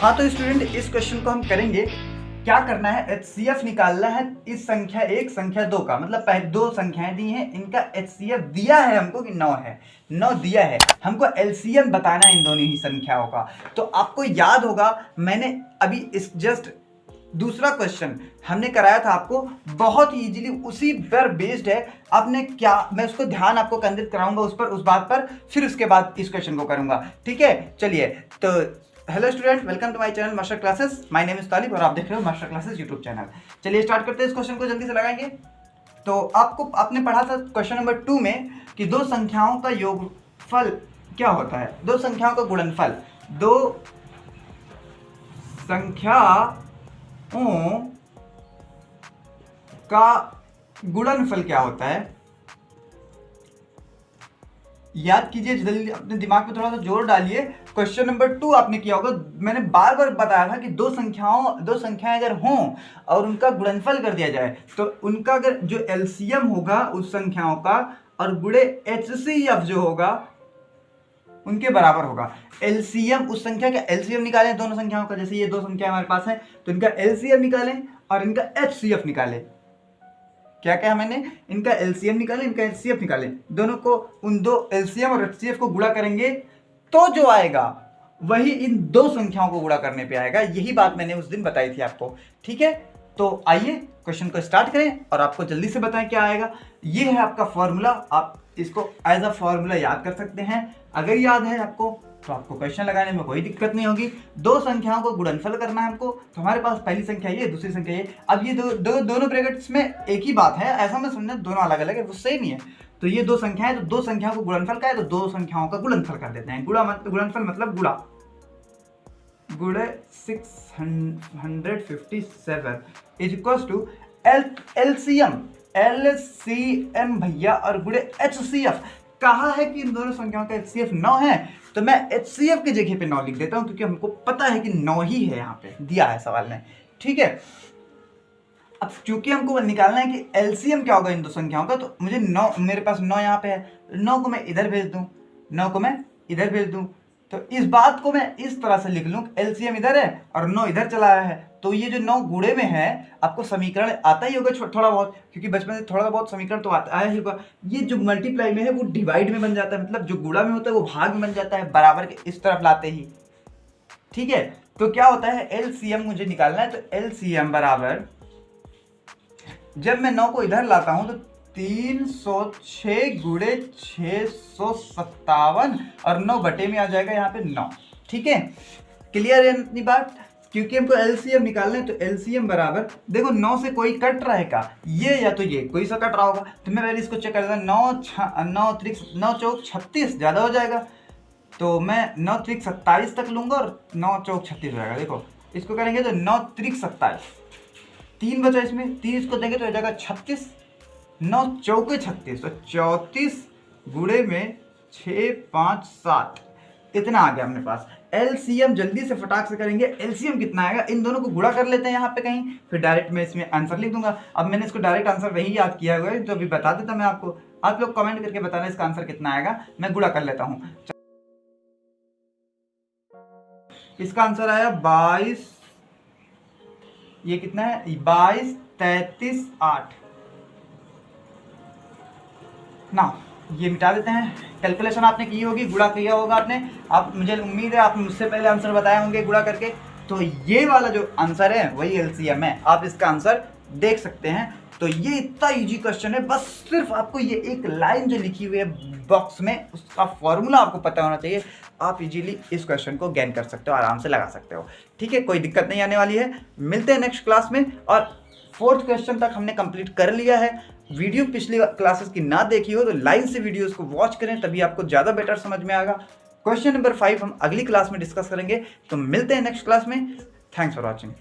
हाँ तो स्टूडेंट इस क्वेश्चन को हम करेंगे। क्या करना है, HCF निकालना है इस संख्या 1 संख्या 2 का, मतलब पहले दो संख्याएं दी हैं, इनका HCF दिया है हमको कि 9 है, 9 दिया है, हमको LCM बताना है इन दोनों ही संख्याओं का। तो आपको याद होगा मैंने अभी इस जस्ट दूसरा क्वेश्चन हमने कराया था आपको, बहुत ही इजीली उसी पर बेस्ड है। आपने क्या, मैं उसको ध्यान आपको केंद्रित कराऊंगा उस पर, उस बात पर, फिर उसके बाद इस क्वेश्चन को करूंगा। ठीक है, चलिए। तो hello student, welcome to my channel master classes. My name is Talib और आप देख रहे हो मास्टर क्लासेस यूट्यूब चैनल। चलिए स्टार्ट करते हैं, इस क्वेश्चन को जल्दी से लगाएंगे। तो आपने पढ़ा था क्वेश्चन नंबर 2 में कि दो संख्याओं का योगफल क्या होता है, दो संख्याओं का गुणनफल, दो संख्याओं का गुणनफल क्या होता है। याद कीजिए जल्दी, अपने दिमाग में थोड़ा सा जोर डालिए। क्वेश्चन नंबर 2 आपने किया होगा, मैंने बार बार बताया था कि दो संख्याएं अगर हों और उनका गुणनफल कर दिया जाए तो उनका अगर जो LCM होगा उस संख्याओं का और गुणे HCF जो होगा उनके बराबर होगा। LCM उस संख्या का LCM निकालें दोनों संख्याओं का, जैसे ये दो संख्या हमारे पास है तो इनका LCM निकालें और इनका HCF निकालें। क्या क्या मैंने इनका LCM निकालें, इनका HCF निकालें, दोनों को उन दो LCM और HCF को गुणा करेंगे तो जो आएगा वही इन दो संख्याओं को गुणा करने पे आएगा। यही बात मैंने उस दिन बताई थी आपको। ठीक है, तो आइए क्वेश्चन को स्टार्ट करें और आपको जल्दी से बताएं क्या आएगा। ये है आपका फॉर्मूला, आप इसको एज अ फॉर्मूला याद कर सकते हैं। अगर याद है आपको तो आपको क्वेश्चन लगाने में कोई दिक्कत नहीं होगी। दो संख्याओं को गुणनफल करना है हमको, तो हमारे पास पहली संख्या ये, दूसरी संख्या ये। अब ये दोनों ब्रैकेट्स में एक ही बात है, ऐसा मैं समझना दोनों अलग अलग है, वो सेम ही है। तो ये दो संख्याएं, तो दो संख्याओं को गुणनफल का है तो दो संख्याओं का गुणनफल कर देते हैं। गुणनफल मतलब गुणा, गुणे 657 इज इक्वल टू LCM भैया और गुणे HCF। कहा है कि इन दोनों संख्याओं का HCF 9 है, तो मैं HCF की जगह पे 9 लिख देता हूं क्योंकि हमको पता है कि 9 ही है, यहाँ पे दिया है सवाल में। ठीक है, अब चूंकि हमको निकालना है कि LCM क्या होगा इन दो संख्याओं का, तो मुझे 9, मेरे पास 9 यहाँ पे है, 9 को मैं इधर भेज दूं, 9 को मैं इधर भेज दूं, तो इस बात को मैं इस तरह से लिख लूं, LCM इधर है और 9 इधर चला आया है, तो ये जो 9 गुणे में है, आपको समीकरण आता ही होगा थोड़ा बहुत, क्योंकि बचपन से थोड़ा बहुत समीकरण तो आया ही होगा। ये जो मल्टीप्लाई में है वो डिवाइड में बन जाता है, मतलब जो गुणा में होता है वो भाग में बन जाता है, बराबर के इस तरफ लाते ही। ठीक है, तो क्या होता है, LCM मुझे निकालना है, तो LCM बराबर, जब मैं 9 को इधर लाता हूं तो 306 गुणे 657 और 9 बटे में आ जाएगा यहाँ पे 9। ठीक है, क्लियर है इतनी बात। क्योंकि हमको LCM निकालना है तो LCM बराबर, देखो 9 से कोई कट रहा है का, ये या तो ये कोई सा कट रहा होगा, तो मैं पहले इसको चेक कर लेता हूँ। 9 चौक 36 ज़्यादा हो जाएगा, तो मैं 9 त्रिक 27 तक लूँगा और 9 चौक 36 हो जाएगा। देखो इसको करेंगे तो 9 त्रिक 27, 3 बचा इसमें, 3 इसको देंगे तो हो जाएगा 36, 9 चौके 36, तो 34 गुणे में 6 5 7, इतना आ गया अपने पास। LCM जल्दी से फटाक से करेंगे, LCM कितना आएगा, इन दोनों को गुणा कर लेते हैं यहाँ पे कहीं, फिर डायरेक्ट मैं इसमें आंसर लिख दूंगा। अब मैंने इसको डायरेक्ट आंसर नहीं याद किया हुआ है तो अभी बता देता मैं आपको, आप लोग कमेंट करके बताना इसका आंसर कितना आएगा। मैं गुणा कर लेता हूँ, इसका आंसर आया 22, ये कितना है 22 33 8 ना, ये मिटा देते हैं। कैलकुलेशन आपने की होगी, गुणा किया होगा आपने, आप, मुझे उम्मीद है आप मुझसे पहले आंसर बताए होंगे गुणा करके। तो ये वाला जो आंसर है वही LCM है, आप इसका आंसर देख सकते हैं। तो ये इतना इजी क्वेश्चन है, बस सिर्फ आपको ये एक लाइन जो लिखी हुई है बॉक्स में उसका फॉर्मूला आपको पता होना चाहिए, आप इजीली इस क्वेश्चन को गेन कर सकते हो, आराम से लगा सकते हो। ठीक है, कोई दिक्कत नहीं आने वाली है। मिलते हैं नेक्स्ट क्लास में, और 4th क्वेश्चन तक हमने कंप्लीट कर लिया है। वीडियो पिछली क्लासेस की ना देखी हो तो लाइन से वीडियोस को वॉच करें, तभी आपको ज़्यादा बेटर समझ में आएगा। क्वेश्चन नंबर 5 हम अगली क्लास में डिस्कस करेंगे, तो मिलते हैं नेक्स्ट क्लास में। Thanks for watching.